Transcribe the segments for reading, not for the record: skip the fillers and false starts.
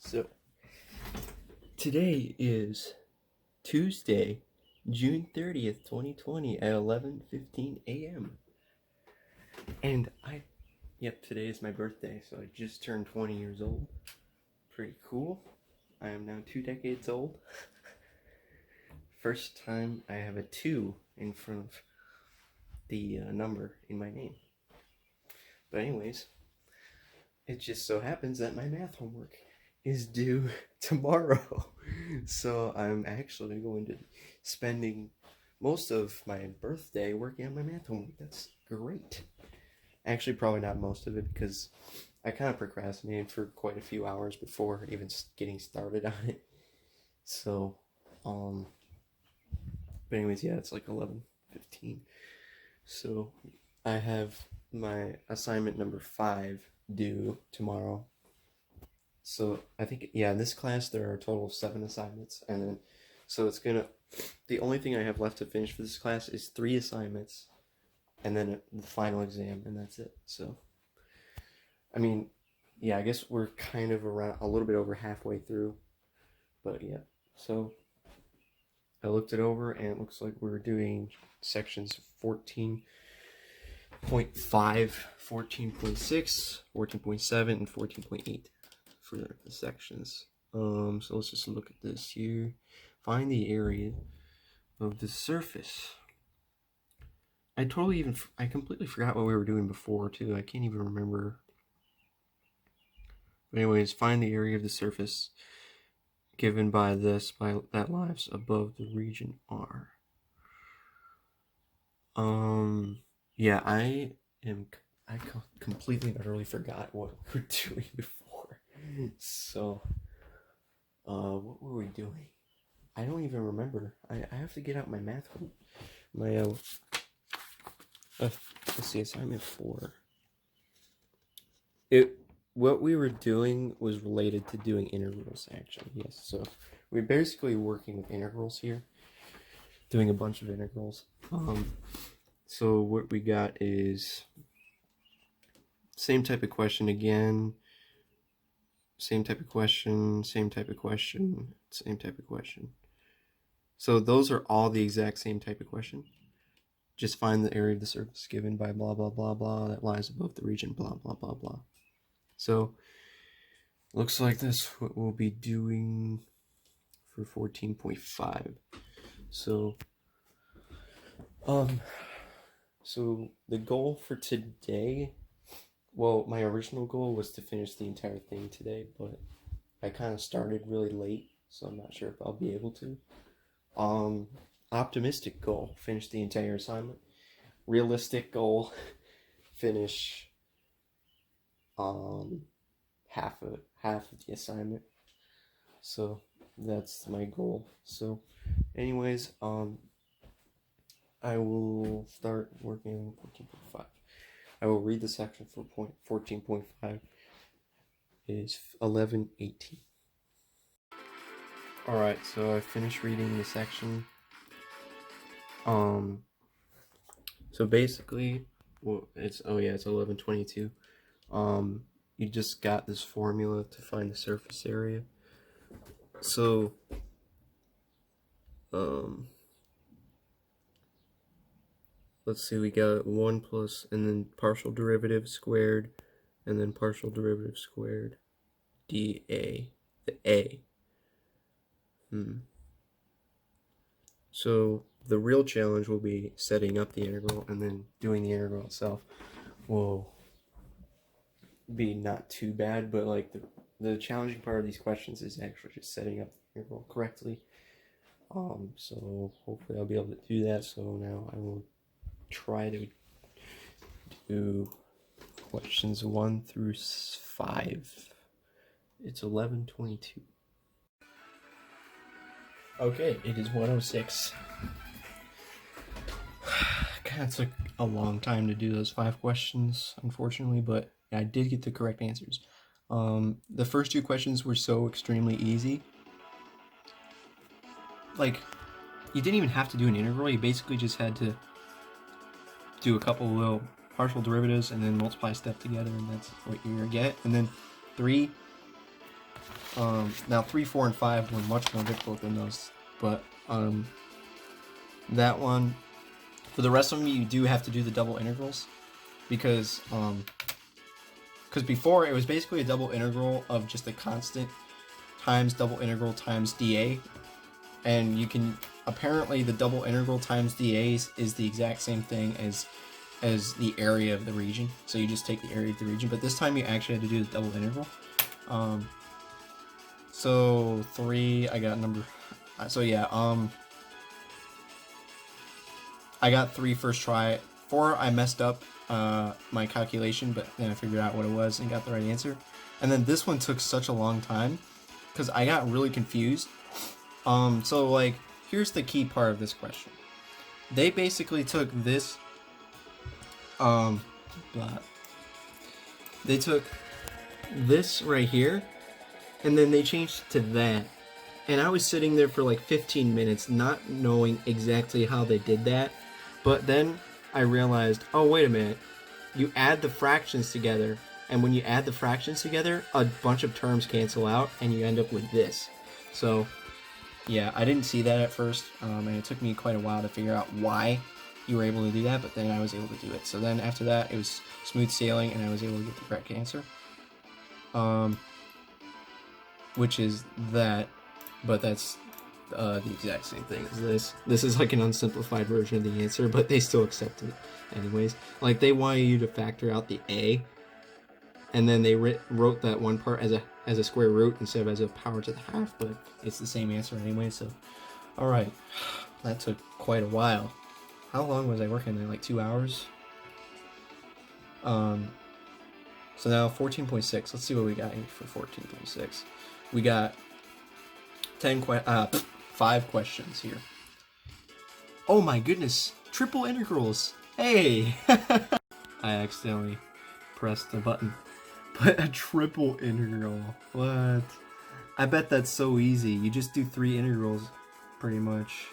So, today is Tuesday, June 30th, 2020 at 11:15 a.m. And today is my birthday, so I just turned 20 years old. Pretty cool. I am now 2 decades old. First time I have a 2 in front of the number in my name. But anyways, it just so happens that my math homework is due tomorrow. So I'm actually going to be spending most of my birthday working on my math homework. That's great. Actually, probably not most of it because I kind of procrastinated for quite a few hours before even getting started on it. So, but anyways, yeah, it's like 11:15. So I have my assignment number 5 due tomorrow. So I think, yeah, in this class there are a total of 7 assignments, and then so the only thing I have left to finish for this class is 3 assignments, and then the final exam, and that's it. So, I mean, yeah, I guess we're kind of around a little bit over halfway through, but yeah. So I looked it over, and it looks like we're doing sections 14.5, 14.6, 14.7, and 14.8 for the sections. So let's just look at this here. Find the area of the surface. I completely forgot what we were doing before too. I can't even remember. But anyways, find the area of the surface given by that lies above the region R. Yeah, I completely and utterly forgot what we were doing before. So, what were we doing? I don't even remember. I have to get out my math book. Let's see, assignment 4. What we were doing was related to doing integrals, actually. Yes, so we're basically working with integrals here, doing a bunch of integrals. So what we got is same type of question again, same type of question, same type of question, same type of question. So those are all the exact same type of question. Just find the area of the surface given by blah, blah, blah, blah, that lies above the region, blah, blah, blah, blah. So, looks like that's what we'll be doing for 14.5. So, so the goal for today, well, my original goal was to finish the entire thing today, but I kind of started really late, so I'm not sure if I'll be able to. Optimistic goal, finish the entire assignment. Realistic goal, finish half of the assignment. So that's my goal. So anyways, I will start working on 14.5. I will read the section for 14.5 is 11:18. Alright, so I finished reading the section. So basically, it's 11:22. You just got this formula to find the surface area. So, let's see, we got 1 plus, and then partial derivative squared, and then partial derivative squared, dA, the A. So, the real challenge will be setting up the integral, and then doing the integral itself will be not too bad, but like the challenging part of these questions is actually just setting up the integral correctly. So hopefully I'll be able to do that. So now I will try to do questions 1 through 5. It's 11:22. Okay, it is 1:06. Kind of took a long time to do those 5 questions, unfortunately, but I did get the correct answers. The first 2 questions were so extremely easy. Like, you didn't even have to do an integral. You basically just had to do a couple little partial derivatives and then multiply a step together, and that's what you're gonna get. And then 3, Now 3, 4, and 5 were much more difficult than those, but that one, for the rest of them, you do have to do the double integrals, because before it was basically a double integral of just a constant times double integral times dA, and you can, apparently the double integral times dAs is the exact same thing as the area of the region, so you just take the area of the region, but this time you actually had to do the double integral. So 3, I got number, so yeah, I got 3 first try. 4, I messed up my calculation, but then I figured out what it was and got the right answer. And then this one took such a long time because I got really confused. So like, here's the key part of this question. They basically took this, they took this right here, and then they changed it to that. And I was sitting there for like 15 minutes not knowing exactly how they did that. But then I realized, oh, wait a minute. You add the fractions together, and when you add the fractions together, a bunch of terms cancel out, and you end up with this. So, yeah, I didn't see that at first, and it took me quite a while to figure out why you were able to do that, but then I was able to do it. So then after that, it was smooth sailing, and I was able to get the correct answer. Which is that, but that's the exact same thing as this. This is like an unsimplified version of the answer, but they still accept it anyways. Like, they want you to factor out the a, and then they wrote that one part as a square root instead of as a power to the half, but it's the same answer anyway. So, all right, that took quite a while. How long was I working there? Like 2 hours. So now 14.6. Let's see what we got here for 14.6. We got 5 questions here. Oh my goodness, triple integrals. Hey, I accidentally pressed the button. But a triple integral. What? I bet that's so easy. You just do 3 integrals, pretty much.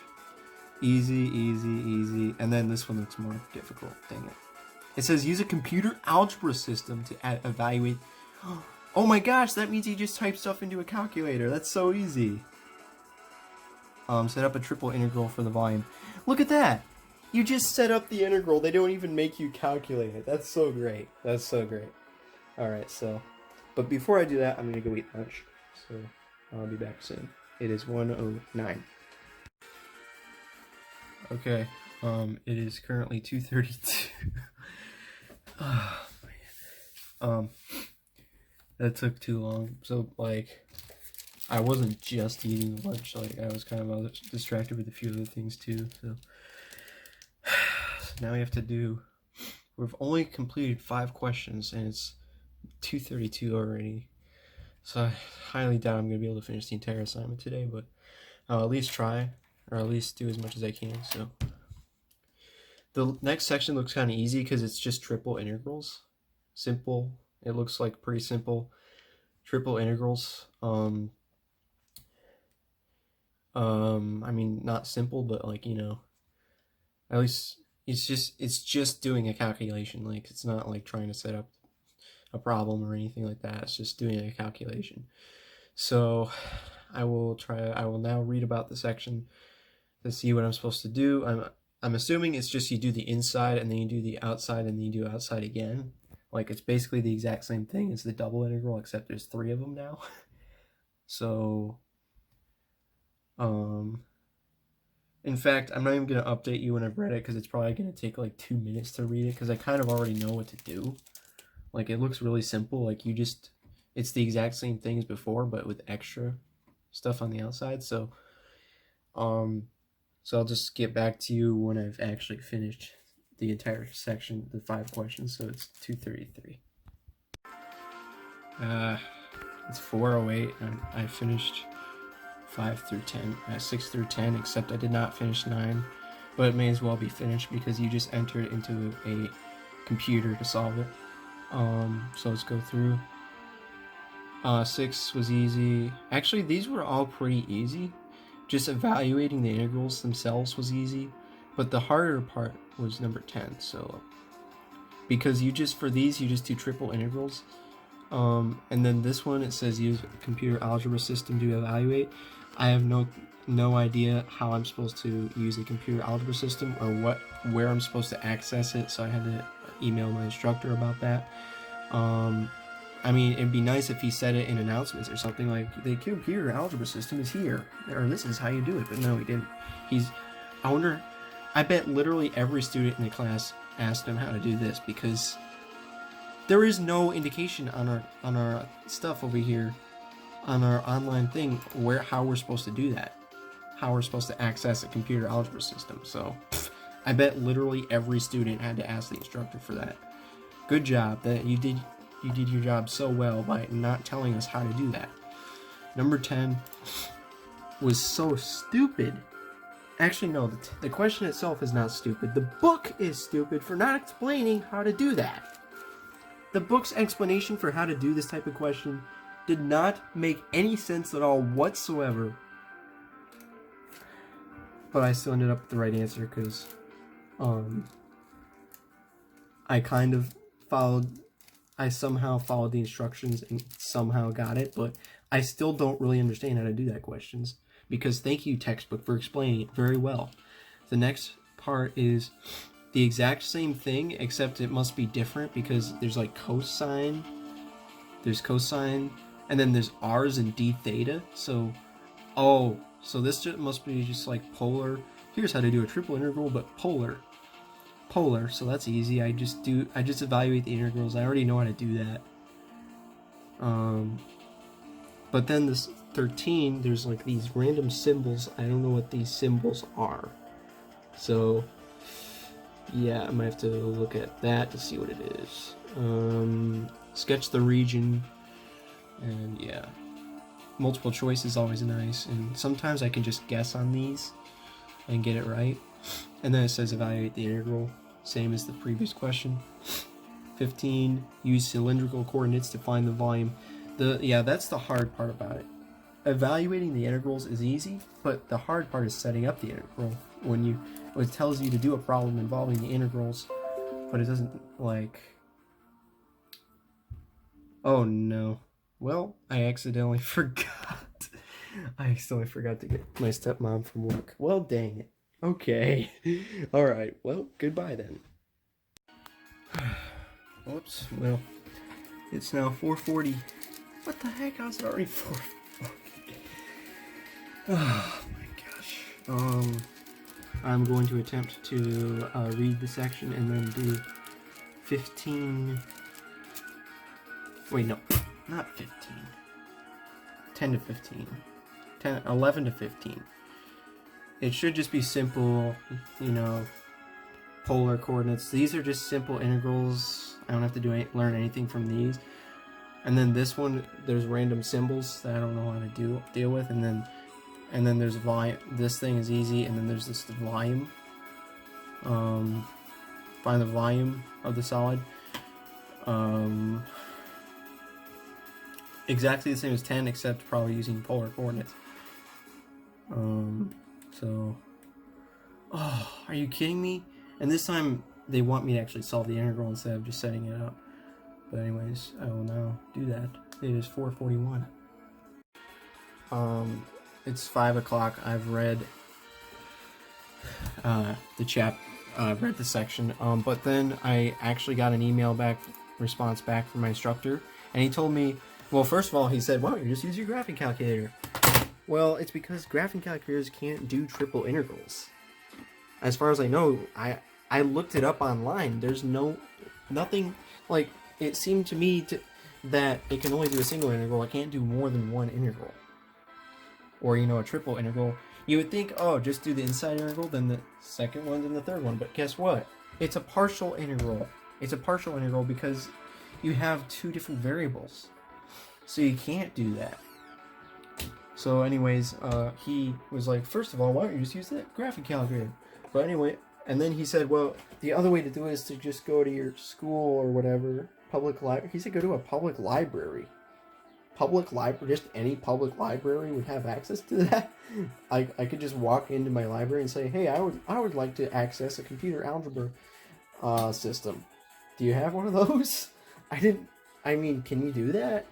Easy, easy, easy. And then this one looks more difficult. Dang it. It says use a computer algebra system to evaluate. Oh my gosh, that means you just type stuff into a calculator. That's so easy. Set up a triple integral for the volume. Look at that! You just set up the integral. They don't even make you calculate it. That's so great. That's so great. Alright, so. But before I do that, I'm gonna go eat lunch. So, I'll be back soon. It is 1:09. Okay, it is currently 2:32. Oh, man. That took too long. So, like, I wasn't just eating lunch. Like, I was kind of distracted with a few other things too. So now we have to do. We've only completed 5 questions, and it's 2:32 already. So I highly doubt I'm gonna be able to finish the entire assignment today, but I'll at least try, or at least do as much as I can. So the next section looks kind of easy because it's just triple integrals. Simple. It looks like pretty simple triple integrals. I mean, not simple, but like, you know, at least it's just doing a calculation. Like, it's not like trying to set up a problem or anything like that. It's just doing a calculation. So I will now read about the section to see what I'm supposed to do. I'm assuming it's just you do the inside and then you do the outside and then you do outside again. Like, it's basically the exact same thing as the double integral, except there's 3 of them now. So, in fact, I'm not even going to update you when I've read it, because it's probably going to take like 2 minutes to read it, because I kind of already know what to do. Like, it looks really simple. Like, it's the exact same thing as before, but with extra stuff on the outside. So I'll just get back to you when I've actually finished the entire section, the 5 questions. So it's 2:33. It's 4:08, and I finished 5 through 10, 6 through 10, except I did not finish 9, but it may as well be finished because you just entered into a computer to solve it. So let's go through. 6 was easy. Actually, these were all pretty easy. Just evaluating the integrals themselves was easy, but the harder part was number 10. So, because for these, you just do triple integrals. And then this one, it says use a computer algebra system to evaluate. I have no idea how I'm supposed to use a computer algebra system or where I'm supposed to access it, so I had to email my instructor about that. I mean, it'd be nice if he said it in announcements or something like, the computer algebra system is here, or this is how you do it, but no, he didn't. I bet literally every student in the class asked him how to do this, because there is no indication on our stuff over here, on our online thing, how we're supposed to do that, how we're supposed to access a computer algebra system. So I bet literally every student had to ask the instructor for that. Good job, that you did your job so well by not telling us how to do that. Number 10 was so stupid. Actually, no, the question itself is not stupid. The book is stupid for not explaining how to do that. The book's explanation for how to do this type of question did not make any sense at all whatsoever. But I still ended up with the right answer because I somehow followed the instructions and somehow got it, but I still don't really understand how to do that questions, because thank you, textbook, for explaining it very well. The next part is the exact same thing, except it must be different because there's like cosine, and then there's r's and d theta. So this must be just like polar. Here's how to do a triple integral, but polar. So that's easy. I just evaluate the integrals. I already know how to do that. But then this 13, there's like these random symbols. I don't know what these symbols are. So yeah, I might have to look at that to see what it is. Sketch the region, and yeah, multiple choice is always nice, and sometimes I can just guess on these and get it right. And then it says evaluate the integral, same as the previous question. 15, use cylindrical coordinates to find the volume. That's the hard part about it. Evaluating the integrals is easy, but the hard part is setting up the integral. When it tells you to do a problem involving the integrals, but it doesn't, like, oh no. Well, I accidentally forgot. To get my stepmom from work. Well, dang it. Okay. Alright, well, goodbye then. Whoops, well, it's now 4:40. What the heck? How's it already 4:40? Oh my gosh. I'm going to attempt to read the section and then do 15. Wait, no, not 15. 10 to 15. 11 to 15. It should just be simple, polar coordinates. These are just simple integrals. I don't have to learn anything from these. And then this one, there's random symbols that I don't know how to deal with. And then there's volume. This thing is easy. And then there's this volume. Find the volume of the solid. Exactly the same as 10, except probably using polar coordinates. Are you kidding me? And this time they want me to actually solve the integral instead of just setting it up. But anyways, I will now do that. It is 4:41. It's 5 o'clock. I've read read the section. But then I actually got an response back from my instructor, and he told me, well, first of all, he said, why don't you just use your graphing calculator? Well, it's because graphing calculators can't do triple integrals. As far as I know, I looked it up online. There's nothing, like, it seemed to me that it can only do a single integral. It can't do more than one integral. Or, a triple integral. You would think, oh, just do the inside integral, then the second one, then the third one. But guess what? It's a partial integral. It's a partial integral because you have two different variables. So you can't do that. So anyways, he was like, first of all, why don't you just use the graphing calculator? But anyway, and then he said, well, the other way to do it is to just go to your school or whatever, public library. He said go to a public library. Public library, just any public library would have access to that. I could just walk into my library and say, hey, I would like to access a computer algebra system. Do you have one of those? I I mean, can you do that?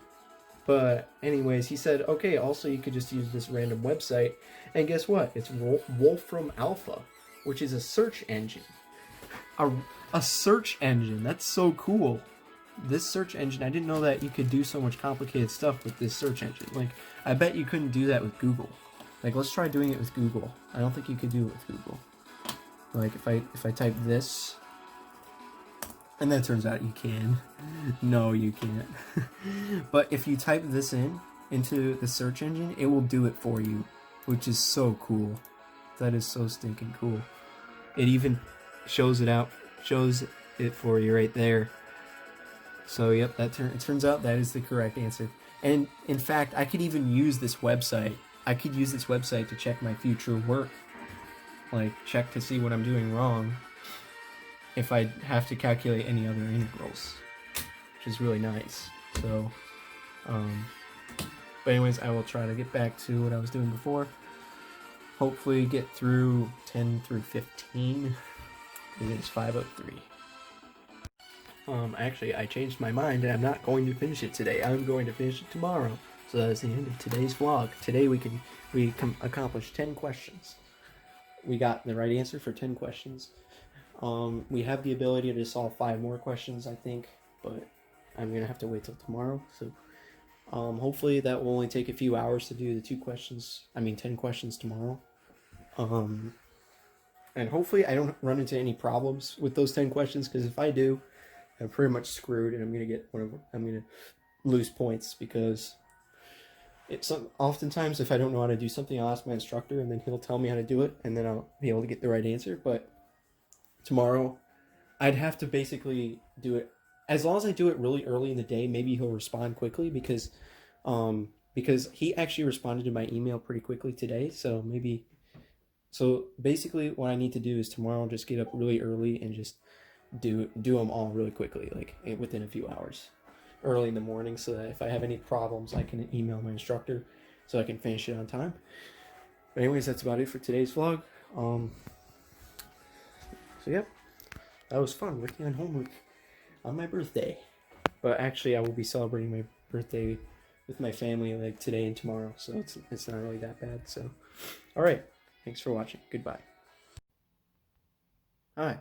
But anyways, he said, okay, also you could just use this random website. And guess what? It's Wolfram Alpha, which is a search engine. A search engine. That's so cool. This search engine, I didn't know that you could do so much complicated stuff with this search engine. Like, I bet you couldn't do that with Google. Like, let's try doing it with Google. I don't think you could do it with Google. Like, if I type this, and then it turns out you can. No, you can't. But if you type this into the search engine, it will do it for you, which is so cool. That is so stinking cool. It even shows it for you right there. So yep, it turns out that is the correct answer. And in fact, I could even use this website. I could use this website to check my future work. Like, check to see what I'm doing wrong if I have to calculate any other integrals, which is really nice. So, but anyways, I will try to get back to what I was doing before. Hopefully get through 10 through 15. It is 5:03. Actually, I changed my mind and I'm not going to finish it today. I'm going to finish it tomorrow. So that is the end of today's vlog. Today we accomplished 10 questions. We got the right answer for 10 questions. We have the ability to solve 5 more questions, I think, but I'm going to have to wait till tomorrow. So hopefully that will only take a few hours to do the 10 questions tomorrow. And hopefully I don't run into any problems with those 10 questions, because if I do, I'm pretty much screwed, and I'm gonna lose points, because oftentimes if I don't know how to do something, I'll ask my instructor and then he'll tell me how to do it, and then I'll be able to get the right answer. But tomorrow I'd have to basically do it, as long as I do it really early in the day. Maybe he'll respond quickly, because he actually responded to my email pretty quickly today. So basically what I need to do is tomorrow just get up really early and just do them all really quickly, like within a few hours, early in the morning, so that if I have any problems, I can email my instructor so I can finish it on time. But anyways, that's about it for today's vlog. So yep, that was fun working on homework on my birthday. But actually, I will be celebrating my birthday with my family like today and tomorrow, so it's not really that bad. So, all right, thanks for watching. Goodbye. Hi.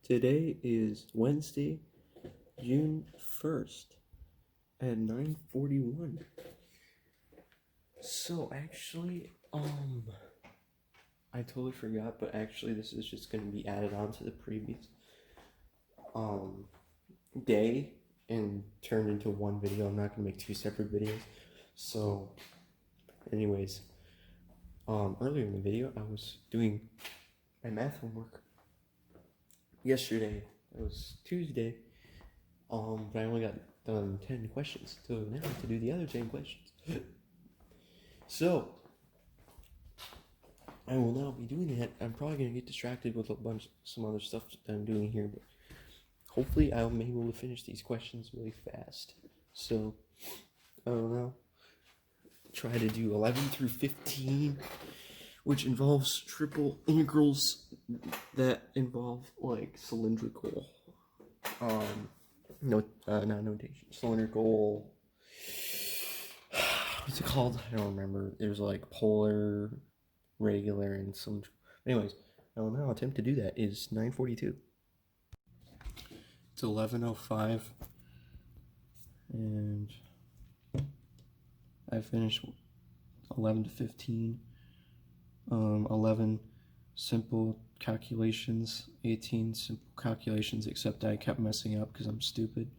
Today is Wednesday, June 1st at 9:41. So actually, I totally forgot, but actually this is just going to be added on to the previous day and turned into one video. I'm not going to make 2 separate videos. So anyways, earlier in the video I was doing my math homework. Yesterday, it was Tuesday, but I only got done 10 questions, so now I have to do the other 10 questions. So, I will now be doing that. I'm probably going to get distracted with some other stuff that I'm doing here, but hopefully I'll be able to finish these questions really fast. So, I don't know, try to do 11 through 15, which involves triple integrals that involve like cylindrical, not notation, cylindrical, what's it called? I don't remember. There's like polar, regular, and some. Anyways, I will now attempt to do that. Is 9:42. It's 11:05, and I finished 11 to 15. 11 simple calculations, 18 simple calculations, except I kept messing up because I'm stupid.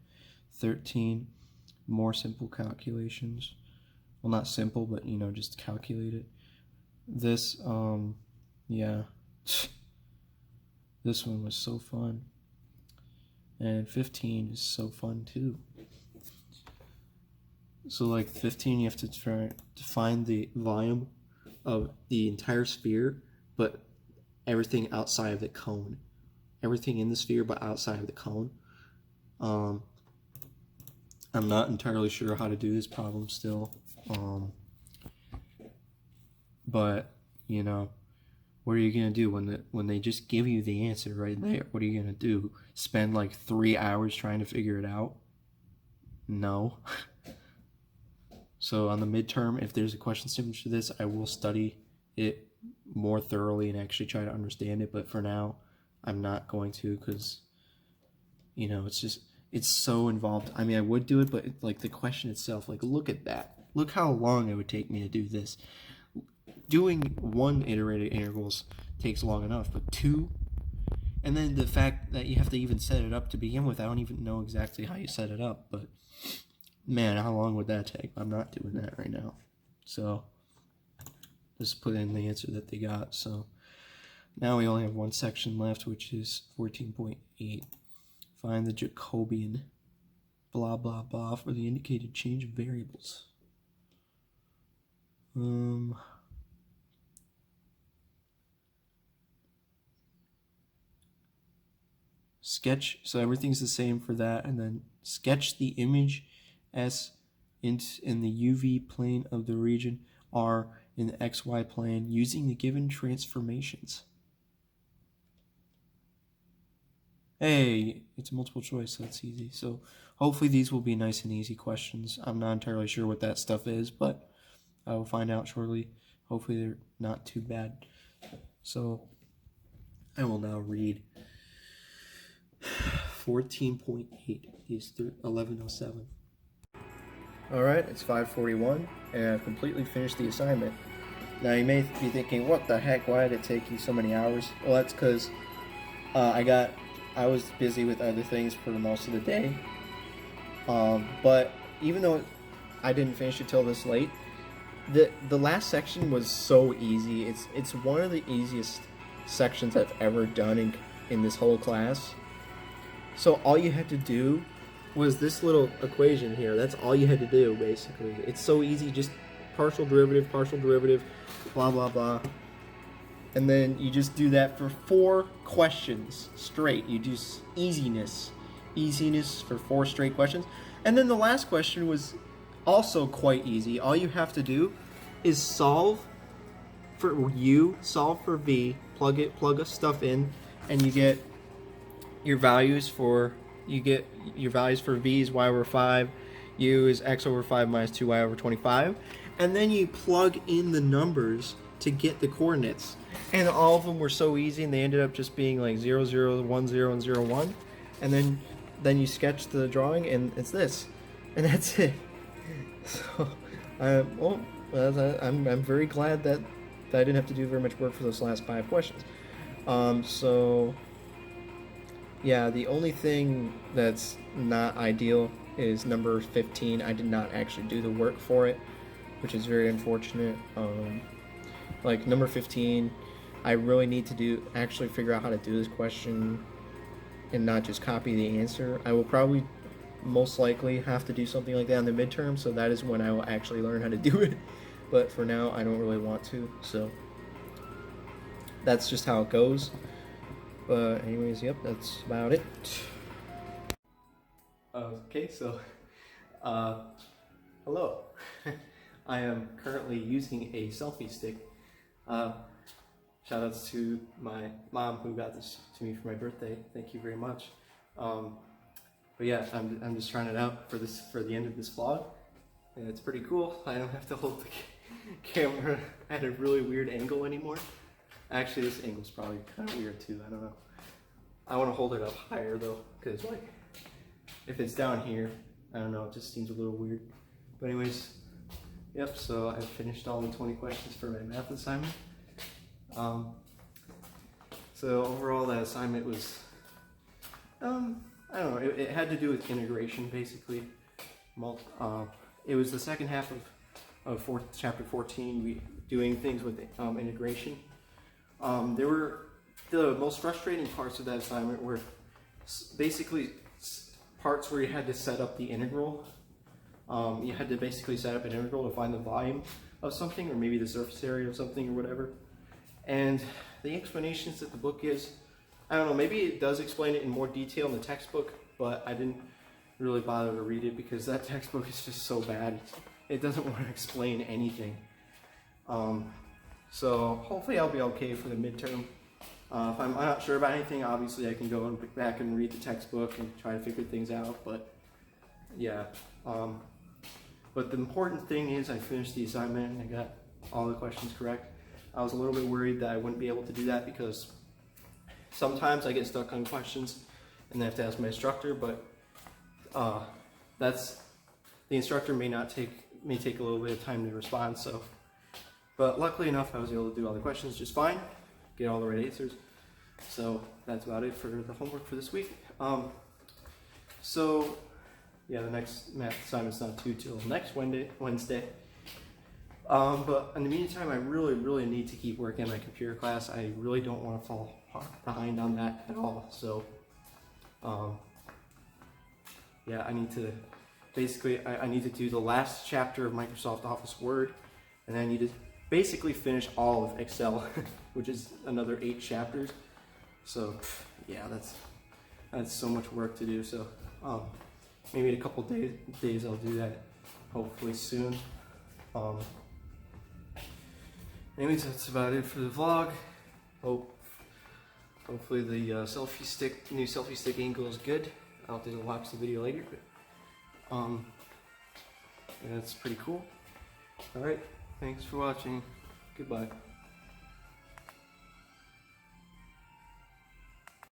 13 more simple calculations. Well, not simple, but you know, just calculate it. This, yeah, this one was so fun. And 15 is so fun too. So like 15, you have to try to find the volume of the entire sphere, but everything outside of the cone. Everything in the sphere, but outside of the cone. I'm not entirely sure how to do this problem still. But, you know, what are you gonna do when they just give you the answer right there? What are you gonna do? Spend like 3 hours trying to figure it out? No. So on the midterm, if there's a question similar to this, I will study it more thoroughly and actually try to understand it. But for now, I'm not going to, because it's so involved. I mean, I would do it, but like the question itself, like look at that. Look how long it would take me to do this. Doing one iterated integrals takes long enough, but two, and then the fact that you have to even set it up to begin with, I don't even know exactly how you set it up, but man, how long would that take? I'm not doing that right now. So just put in the answer that they got. So now we only have one section left, which is 14.8. Find the Jacobian blah blah blah for the indicated change of variables. Sketch, so everything's the same for that, and then sketch the image S in the UV plane of the region R in the XY plane using the given transformations. Hey, it's a multiple choice, so that's easy. So hopefully these will be nice and easy questions. I'm not entirely sure what that stuff is, but I will find out shortly. Hopefully they're not too bad. So I will now read 14.8 is 1107. Alright, it's 5:41, and I've completely finished the assignment. Now you may be thinking, what the heck, why did it take you so many hours? Well, that's because I was busy with other things for most of the day. But even though I didn't finish it till this late, the last section was so easy. It's one of the easiest sections I've ever done in this whole class. So all you had to do was this little equation here. That's all you had to do, basically. It's so easy, just partial derivative, blah, blah, blah. And then you just do that for 4 questions straight. You do easiness for 4 straight questions. And then the last question was also quite easy. All you have to do is solve for U, solve for V, plug stuff in, and you get your values for V is y over 5, U is x over 5 minus 2y over 25, and then you plug in the numbers to get the coordinates. And all of them were so easy, and they ended up just being like 0, 0, 1, 0, and 0, 1. And then you sketch the drawing, and it's this. And that's it. So, I'm very glad that I didn't have to do very much work for those last 5 questions. So, yeah, the only thing that's not ideal is number 15. I did not actually do the work for it, which is very unfortunate. Like number 15, I really need to actually figure out how to do this question and not just copy the answer. I will probably most likely have to do something like that in the midterm, so that is when I will actually learn how to do it. But for now, I don't really want to, so that's just how it goes. But anyways, yep, that's about it. Okay, so hello. I am currently using a selfie stick. Shoutouts to my mom who got this to me for my birthday. Thank you very much. But yeah, I'm just trying it out for the end of this vlog, and it's pretty cool. I don't have to hold the camera at a really weird angle anymore. Actually, this angle's probably kind of weird too. I don't know. I want to hold it up higher though, because like if it's down here, I don't know. It just seems a little weird. But anyways, yep. So I finished all the 20 questions for my math assignment. So overall, that assignment was, I don't know, it had to do with integration, basically. It was the second half of chapter 14, doing things with integration. The most frustrating parts of that assignment were basically parts where you had to set up the integral. You had to basically set up an integral to find the volume of something, or maybe the surface area of something, or whatever. And the explanations that the book gives, I don't know, maybe it does explain it in more detail in the textbook, but I didn't really bother to read it because that textbook is just so bad. It doesn't want to explain anything. So hopefully I'll be okay for the midterm. If I'm not sure about anything, obviously I can go back and read the textbook and try to figure things out. But yeah, but the important thing is I finished the assignment and I got all the questions correct. I was a little bit worried that I wouldn't be able to do that because sometimes I get stuck on questions and then I have to ask my instructor, but the instructor may take a little bit of time to respond. So, but luckily enough, I was able to do all the questions just fine, get all the right answers. So that's about it for the homework for this week. So yeah, the next math assignment's not due till next Wednesday. But in the meantime, I really need to keep working on my computer class. I really don't want to fall behind on that at all. So, yeah, I need to, basically, I need to do the last chapter of Microsoft Office Word, and then I need to basically finish all of Excel, which is another 8 chapters. So, yeah, that's so much work to do. So, maybe in a couple days I'll do that, hopefully soon. Anyways, that's about it for the vlog. Hopefully the new selfie stick angle is good. I'll have to watch the video later, but yeah, that's pretty cool. All right, thanks for watching. Goodbye.